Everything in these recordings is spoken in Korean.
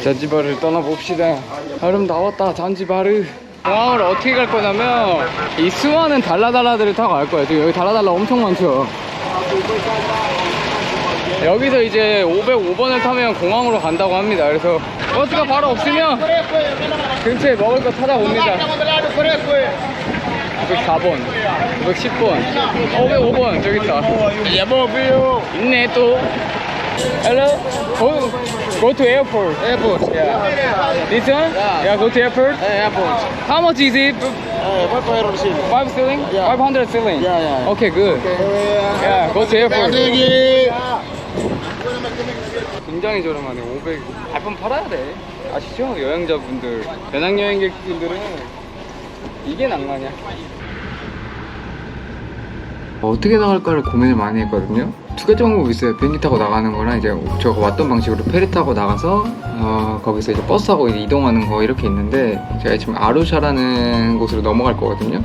잔지바르를 떠나봅시다. 아름다웠다 잔지바르. 공항을 어떻게 갈 거냐면 이 수많은 달라달라들을 타고 갈 거예요. 지금 여기 달라달라 엄청 많죠. 여기서 이제 505번을 타면 공항으로 간다고 합니다. 그래서 버스가 바로 없으면 근처에 먹을 거 찾아봅니다. 504번, 510번, 505번 저기 있다. 있네 또. Hello? Go to airport. Airport. Yeah. This one? Yeah, go to airport. Airport. How much is it? 500 shilling. 5 ceiling? Yeah. 500 ceiling? Yeah. Okay, good. Yeah, go to airport. 굉장히 저렴하네. 500. 발품 팔아야 돼. 아시죠? 여행자분들, 배낭여행객분들은 이게 낭만이야. 어떻게 나갈까를 고민을 많이 했거든요. 두 가지 방법이 있어요. 비행기 타고 나가는 거랑 이제 제가 왔던 방식으로 페리 타고 나가서 거기서 이제 버스 타고 이동하는 거 이렇게 있는데, 제가 지금 아루샤라는 곳으로 넘어갈 거거든요.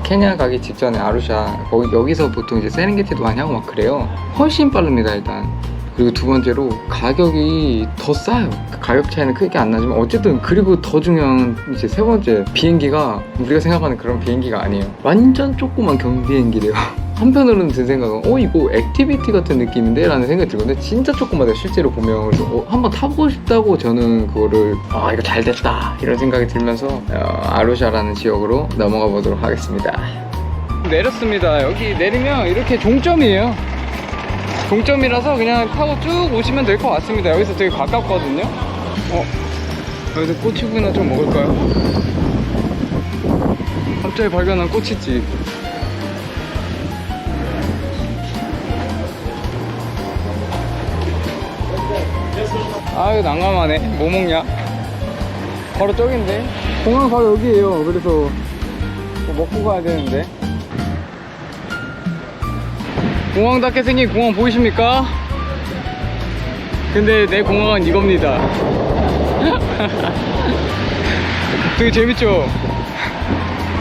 케냐 가기 직전에 아루샤, 여기서 보통 이제 세렝게티도 많이 하고 막 그래요. 훨씬 빠릅니다 일단. 그리고 두 번째로 가격이 더 싸요. 가격 차이는 크게 안 나지만 어쨌든, 그리고 더 중요한 이제 세 번째, 비행기가 우리가 생각하는 그런 비행기가 아니에요. 완전 조그만 경비행기래요. 한편으로는 든 생각은 이거 액티비티 같은 느낌인데? 라는 생각이 들거든요. 진짜 조그마해요 실제로 보면. 그래서 한번 타보고 싶다고 저는 그거를 이거 잘 됐다 이런 생각이 들면서 아루샤라는 지역으로 넘어가 보도록 하겠습니다. 내렸습니다. 여기 내리면 이렇게 종점이에요. 종점이라서 그냥 타고 쭉 오시면 될 것 같습니다. 여기서 되게 가깝거든요. 여기서 꼬치구이나 좀 먹을까요? 갑자기 발견한 꼬치집. 아유 난감하네. 뭐 먹냐? 바로 저긴데. 공항 바로 여기에요. 그래서 뭐 먹고 가야 되는데. 공항답게 생긴 공항 보이십니까? 근데 내 공항은 이겁니다. 되게 재밌죠?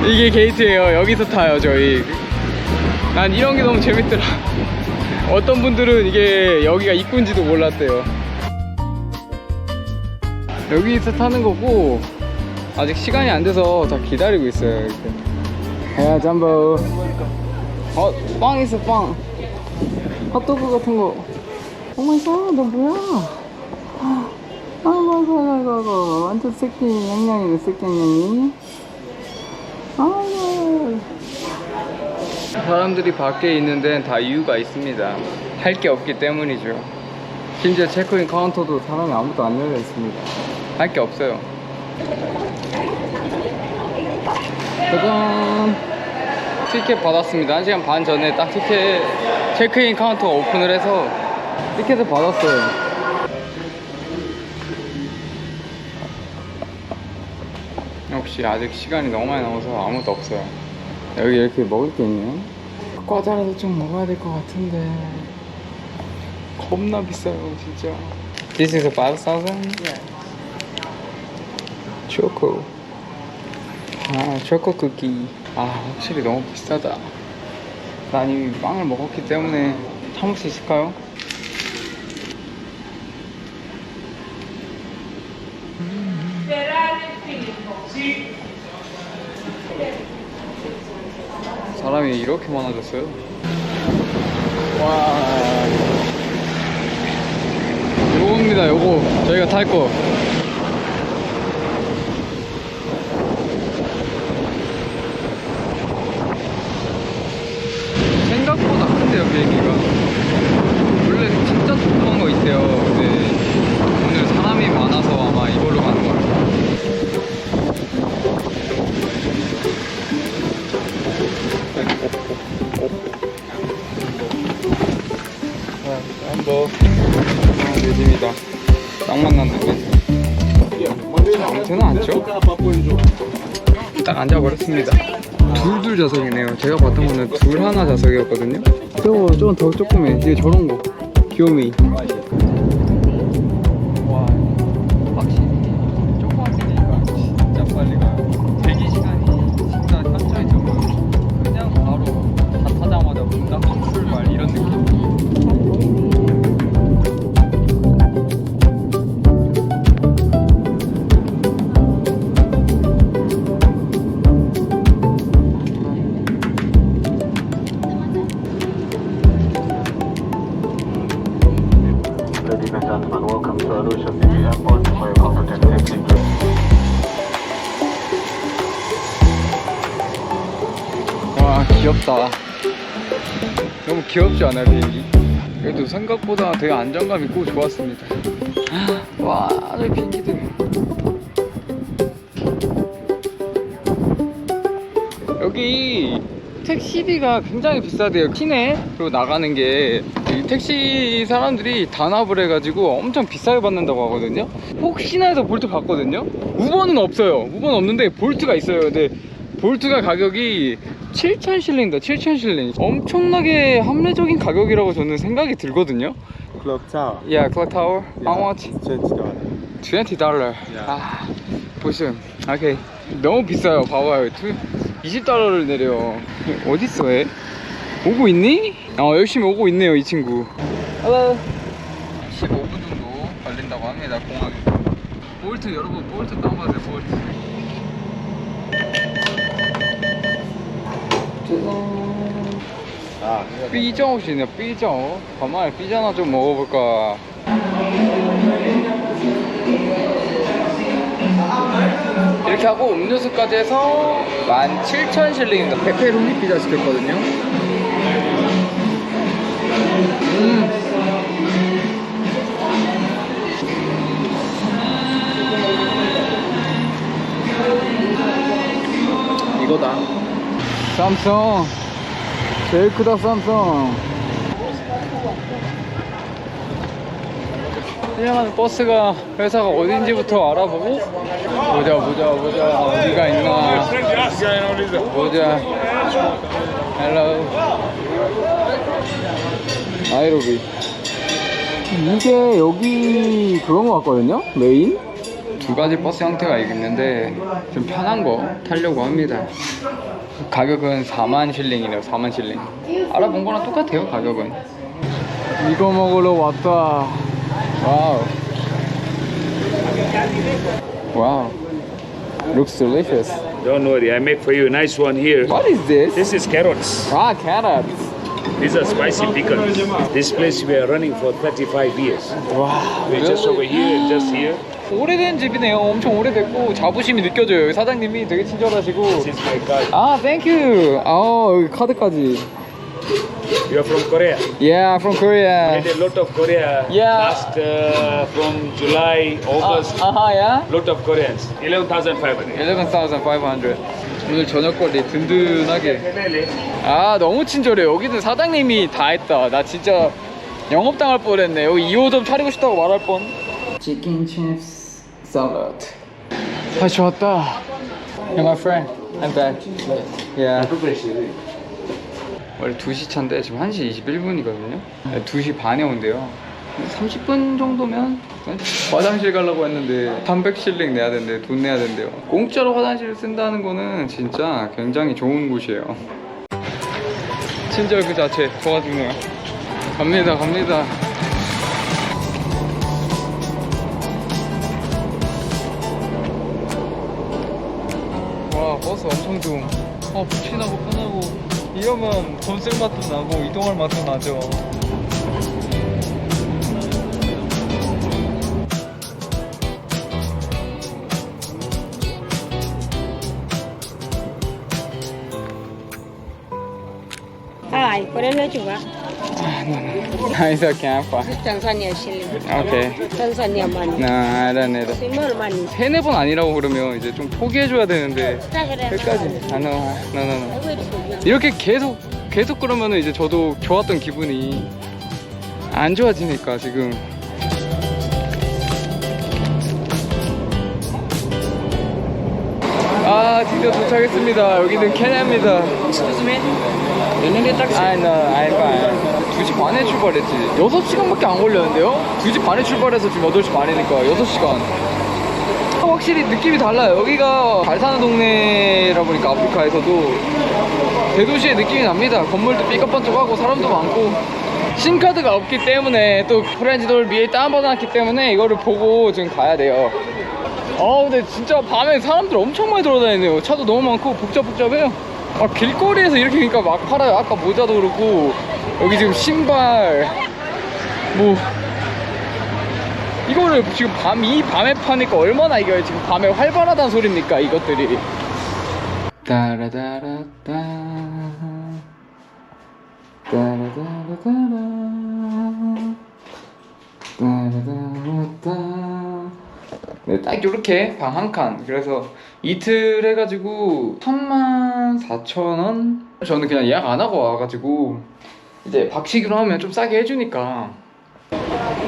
이게 게이트예요. 여기서 타요 저희. 난 이런 게 너무 재밌더라. 어떤 분들은 이게 여기가 입구인지도 몰랐대요. 여기서 타는 거고, 아직 시간이 안 돼서 다 기다리고 있어요. 이렇게. 야 잠보. 빵 있어 빵. 핫도그 같은 거. 오마이갓, 너 뭐야? 아이고 완전 새끼 양양이네. 새끼 양양이. 아이고. 사람들이 밖에 있는 데는 다 이유가 있습니다. 할 게 없기 때문이죠. 심지어 체크인 카운터도 사람이 아무도 안 열려 있습니다. 할 게 없어요. 짜잔, 티켓 받았습니다. 1시간 반 전에 딱 티켓 체크인 카운터 오픈을 해서 티켓을 받았어요. 역시 아직 시간이 너무 많이 남아서 아무도 없어요. 여기 이렇게 먹을 게 있네요. 과자라도 좀 먹어야 될 것 같은데 겁나 비싸요 진짜. This is a 5,000? Yeah. 초코. 초코 쿠키. 확실히 너무 비싸다. 난 이미 빵을 먹었기 때문에 참을 수 있을까요? 사람이 이렇게 많아졌어요. 와, 요겁니다. 요거 저희가 탈 거. 생각보다 큰데요 비행기가. 원래 진짜 조그만 거 있대요. 근데 오늘 사람이 많아서 아마 이걸로 가는 거 같아요. 한번 내집니다. 딱 만났는데 아무튼 앉죠? 딱 앉아버렸습니다. 둘 좌석이네요. 제가 봤던 거는 둘 하나 좌석이었거든요. 저거 좀 더 조그매. 이게 저런 거 귀요미. 와, 확실히 조그맣으니까 진짜 빨리 가요. 대기 시간이 진짜 한참이 적어요. 그냥 바로 다 타자마자 문 닫고 출발 이런 느낌. 귀엽다. 너무 귀엽지 않아요, 비행기? 그래도 생각보다 되게 안정감 있고 좋았습니다. 와, 저 비행기들. 여기 택시비가 굉장히 비싸대요. 시내로 나가는 게 이 택시 사람들이 단합을 해가지고 엄청 비싸게 받는다고 하거든요. 혹시나 해서 볼트 봤거든요. 우버는 없어요. 우버는 없는데 볼트가 있어요. 근데 볼트가 가격이 7,000실링이다. 7,000실링. 엄청나게 합리적인 가격이라고 저는 생각이 들거든요. Clock Tower. Yeah, clock tower. How much? $20. $20. 아, 보시면. 오케이. 너무 비싸요. 봐봐요. $20를 내려. 어딨어, 얘? 오고 있니? 열심히 오고 있네요, 이 친구. Hello. 15분 정도 걸린다고 합니다, 공항에. 볼트, 여러분, 볼트 다운받으세요, 볼트. 삐져 옷이네, 삐져. 가만히 삐져나 좀 먹어볼까. 이렇게 하고 음료수까지 해서 17,000실링입니다. 페페로니 피자 시켰거든요. 이거다. 삼성. 제일 크다, 삼성. 그냥 버스가 회사가 어딘지부터 알아보고 보자 어디가 있나 보자. 헬로 나이로비. 이게 여기 그런 거 같거든요, 메인. 두 가지 버스 형태가 있는데 좀 편한 거 타려고 합니다. 가격은 4만 실링이네요. 4만 실링. 알아본 거랑 똑같아요, 가격은. 이거 먹으러 왔다. 와우. 와우. Looks delicious. Don't worry, I make for you a nice one here. What is this? This is carrots. Ah, carrots. These are spicy pickles. This place we are running for 35 years. 와. We're just over here and just here. 오래된 집이네요. 엄청 오래됐고 자부심이 느껴져요. 사장님이 되게 친절하시고. This is my card. 아, thank you. 여기 카드까지. You are from Korea. Yeah, from Korea. We had a lot of Korea Yeah. last from July, August. yeah. Lot of Koreans. 11,500. 11,500. 오늘 저녁거리 든든하게. 아, 너무 친절해. 여기는 사장님이 다 했다. 나 진짜 영업당할 뻔했네. 여기 2호점 차리고 싶다고 말할 뻔. 치킨 칩스 샐러드. 다시 왔다. Hey, my friend. I'm back. Yeah. 원래 2시 차인데 지금 1시 21분이거든요. 2시 반에 온대요. 30분 정도면 화장실 가려고 했는데 300실링 내야 된대. 돈 내야 된대요. 공짜로 화장실을 쓴다는 거는 진짜 굉장히 좋은 곳이에요. 친절 그 자체 좋아 죽네요. 갑니다. 와, 버스 엄청 좋음. 푹신하고 편하고 이러면 돈 쓸 맛도 나고 이동할 맛도 나죠. Korean juga. It's okay, I'm fine. Tanzania shilling. Okay. Tanzania money. No, I don't need it. Small money. 3-4번 아니라고 그러면 이제 좀 포기해줘야 되는데 끝까지. No. 이렇게 계속 그러면은 이제 저도 좋았던 기분이 안 좋아지니까 지금. 아, 드디어 도착했습니다. 여기는 케냐입니다. Ini dia taksi. I'm fine. 2시 반에 출발했지. 6시간밖에 안 걸렸는데요? 2시 반에 출발해서 지금 8시 반이니까 6시간. 확실히 느낌이 달라요. 여기가 잘 사는 동네라 보니까 아프리카에서도 대도시의 느낌이 납니다. 건물도 삐까뻔쩍하고 사람도 많고. 신카드가 없기 때문에 또 프렌즈도를 미리 다운받아놨기 때문에 이거를 보고 지금 가야 돼요. 근데 진짜 밤에 사람들 엄청 많이 돌아다니네요. 차도 너무 많고 복잡해요. 길거리에서 이렇게 그러니까 막 팔아요. 아까 모자도 그렇고 여기 지금 신발 이거를 지금 밤에 파니까 얼마나 이게 지금 밤에 활발하다는 소리입니까, 이것들이. 따라따라따. 네, 딱 이렇게 방 한 칸. 그래서 이틀 해가지고 14,000원? 저는 그냥 예약 안 하고 와가지고 이제 박치기로 하면 좀 싸게 해주니까.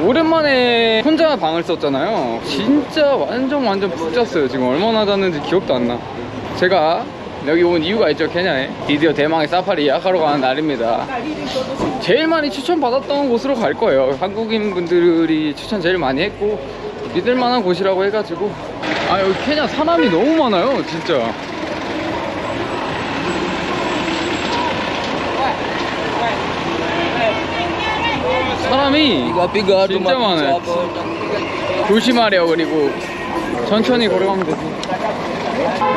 오랜만에 혼자 방을 썼잖아요. 진짜 완전 푹 잤어요. 지금 얼마나 잤는지 기억도 안 나. 제가 여기 온 이유가 있죠. 케냐에 드디어 대망의 사파리 예약하러 가는 날입니다. 제일 많이 추천받았던 곳으로 갈 거예요. 한국인 분들이 추천 제일 많이 했고 믿을만한 곳이라고 해가지고. 아, 여기 케냐 사람이 너무 많아요 진짜. 사람이 진짜 많아요. 조심하래요. 그리고 천천히 걸어가면 되지.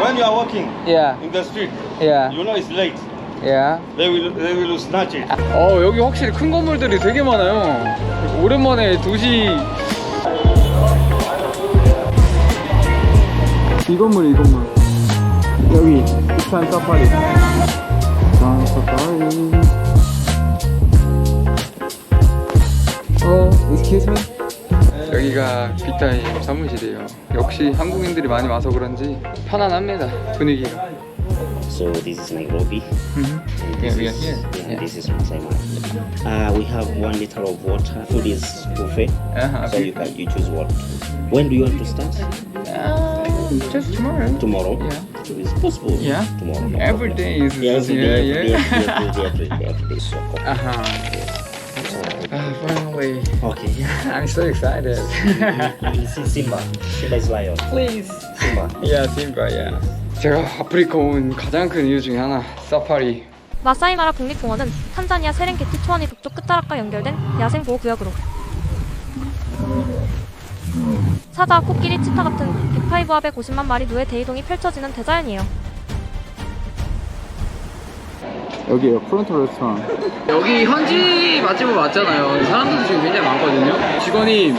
When you are walking Yeah, in the street, yeah, you know it's late. yeah. They will snatch it. 여기 확실히 큰 건물들이 되게 많아요. 오랜만에 도시. 이 건물. 여기 부산 사파리. excuse me. 여기가 빅타임 사무실이에요. 역시 한국인들이 많이 와서 그런지 편안합니다. 분위기가. So this is Nairobi. Yeah, we are here. Yeah, this is Masai Mara. We have 1 liter of water. Food is buffet, so you choose what. When do you want to start? Just tomorrow. Tomorrow. Yeah. It's possible. Yeah. Tomorrow. No Every problem. day is Yeah, every day, yeah. every day. So, Finally. okay. I'm so excited. You will see Simba. Simba is lion. Please. Simba. Yeah, Simba. Yeah. 제가 아프리카 온 가장 큰 이유 중에 하나, 사파리. 마사이마라 국립공원은 탄자니아 세렝게티 초원이 북쪽 끝자락과 연결된 야생 보호구역으로 사자, 코끼리, 치타 같은 105와 150만 마리 누의 대이동이 펼쳐지는 대자연이에요. 여기에요, 프론트 레스토랑. 여기 현지 맛집은 맞잖아요. 사람들도 지금 굉장히 많거든요. 직원이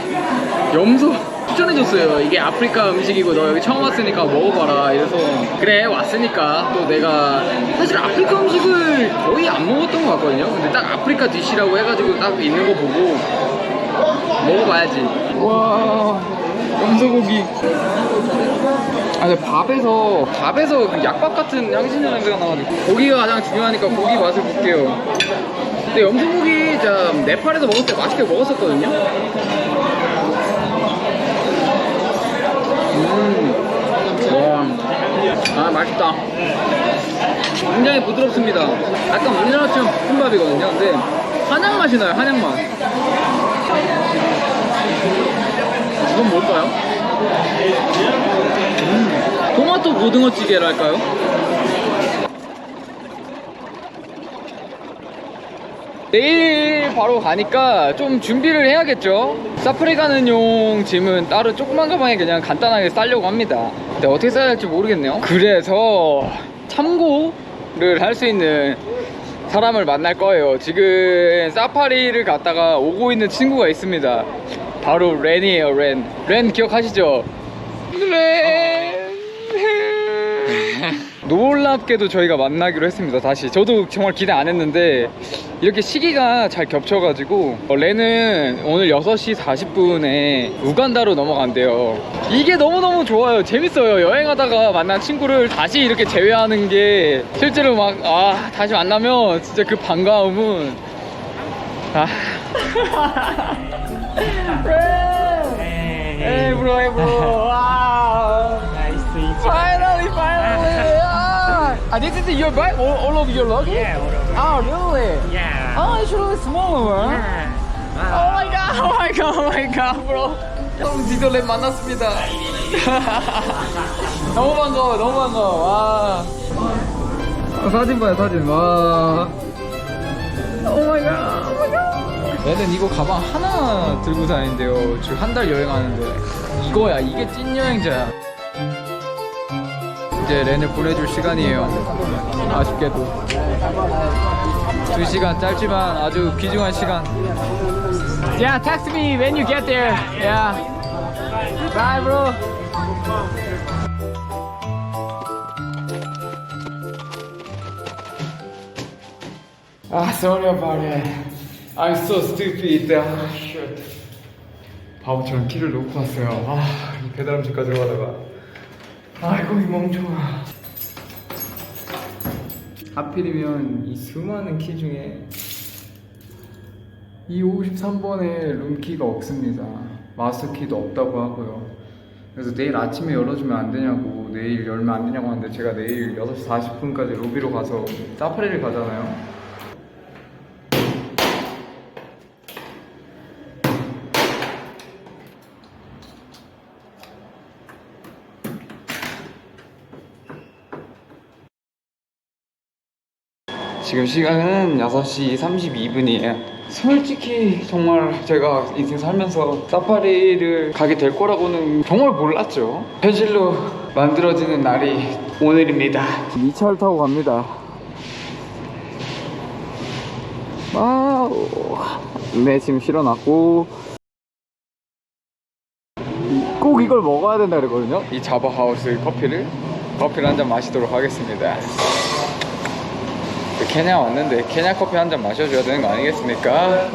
염소 추천해줬어요. 이게 아프리카 음식이고 너 여기 처음 왔으니까 먹어봐라. 이래서 그래 왔으니까 또 내가 사실 아프리카 음식을 거의 안 먹었던 것 같거든요. 근데 딱 아프리카 디시라고 해가지고 딱 있는 거 보고 먹어봐야지. 와, 염소고기. 근데 밥에서 그 약밥 같은 향신료 냄새가 나가지고 고기가 가장 중요하니까 고기 맛을 볼게요. 근데 염소고기 진짜 네팔에서 먹을 때 맛있게 먹었었거든요. 와, 맛있다. 굉장히 부드럽습니다. 약간 우리나라처럼 볶음밥이거든요. 근데 한약 맛이 나요. 한약 맛. 이건 뭘까요? 토마토 고등어찌개랄까요? 내일 바로 가니까 좀 준비를 해야겠죠. 사파리 가는 용 짐은 따로 조그만 가방에 그냥 간단하게 싸려고 합니다. 근데 어떻게 싸야 할지 모르겠네요. 그래서 참고를 할 수 있는 사람을 만날 거예요. 지금 사파리를 갔다가 오고 있는 친구가 있습니다. 바로 렌이에요. 렌 기억하시죠? 렌. 놀랍게도 저희가 만나기로 했습니다. 다시 저도 정말 기대 안 했는데 이렇게 시기가 잘 겹쳐가지고 렌은 오늘 6시 40분에 우간다로 넘어간대요. 이게 너무너무 좋아요. 재밌어요. 여행하다가 만난 친구를 다시 이렇게 재회하는 게 실제로 막 다시 만나면 진짜 그 반가움은 Hey bro, hey bro. Wow. Nice to meet you. Finally. This is your bike? All of your luggage? Yeah, all over. Oh, really? Yeah. Oh, it's really small, man. Yeah. Oh my god, bro. 여러분 드디어 랩 만났습니다. 너무 반가워. 와. 사진 봐요, 사진. 와. 오 마이 갓. 얘는 이거 가방 하나 들고 다니는데요. 지금 한 달 여행하는데 이거야. 이게 찐 여행자야. 이제 렌을 보내줄 시간이에요. 아쉽게도 2시간 짧지만 아주 귀중한 시간. Yeah, text me when you get there. Yeah. Bye, bro. Sorry about it. I'm so stupid. 아, shit. 바보처럼 키를 놓고 왔어요. 아, 이 배달 음식 가지고 가다가. 아이고, 이 멍청아. 하필이면 이 수많은 키 중에 이 53번에 룸키가 없습니다. 마스터키도 없다고 하고요. 그래서 내일 아침에 열어주면 안 되냐고, 내일 열면 안 되냐고 하는데 제가 내일 6시 40분까지 로비로 가서 사파리를 가잖아요. 지금 시간은 6시 32분이에요. 솔직히 정말 제가 인생 살면서 사파리를 가게 될 거라고는 정말 몰랐죠. 현실로 만들어지는 날이 오늘입니다. 이 차를 타고 갑니다. 와우. 네, 지금 실어놨고 꼭 이걸 먹어야 된다 그랬거든요. 이 자바하우스 커피를 한 잔 마시도록 하겠습니다. 케냐 왔는데 케냐 커피 한 잔 마셔줘야 되는 거 아니겠습니까?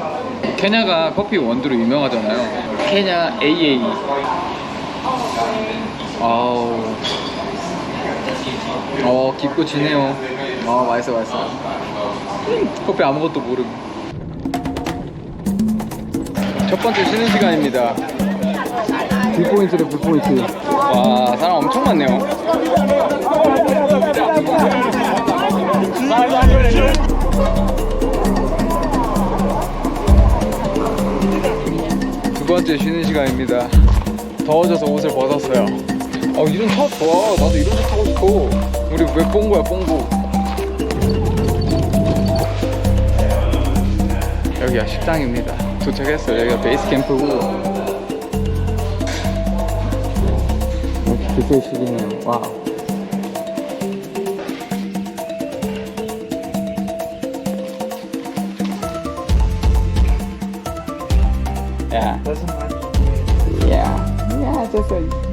케냐가 커피 원두로 유명하잖아요. 케냐 AA. 아우, 깊고 진해요. 아, 맛있어. 커피 아무것도 모름. 첫 번째 쉬는 시간입니다. 뷰포인트래, 뷰포인트. 와, 사람 엄청 많네요. 두 번째 쉬는 시간입니다. 더워져서 옷을 벗었어요. 이런 차 좋아. 나도 이런 차 타고 싶어. 우리 왜 뽕구야, 뽕구. 여기가 식당입니다. 도착했어요. 여기가 베이스 캠프고. 이렇게 기술식이네요. 와우. Yeah. Yeah, just like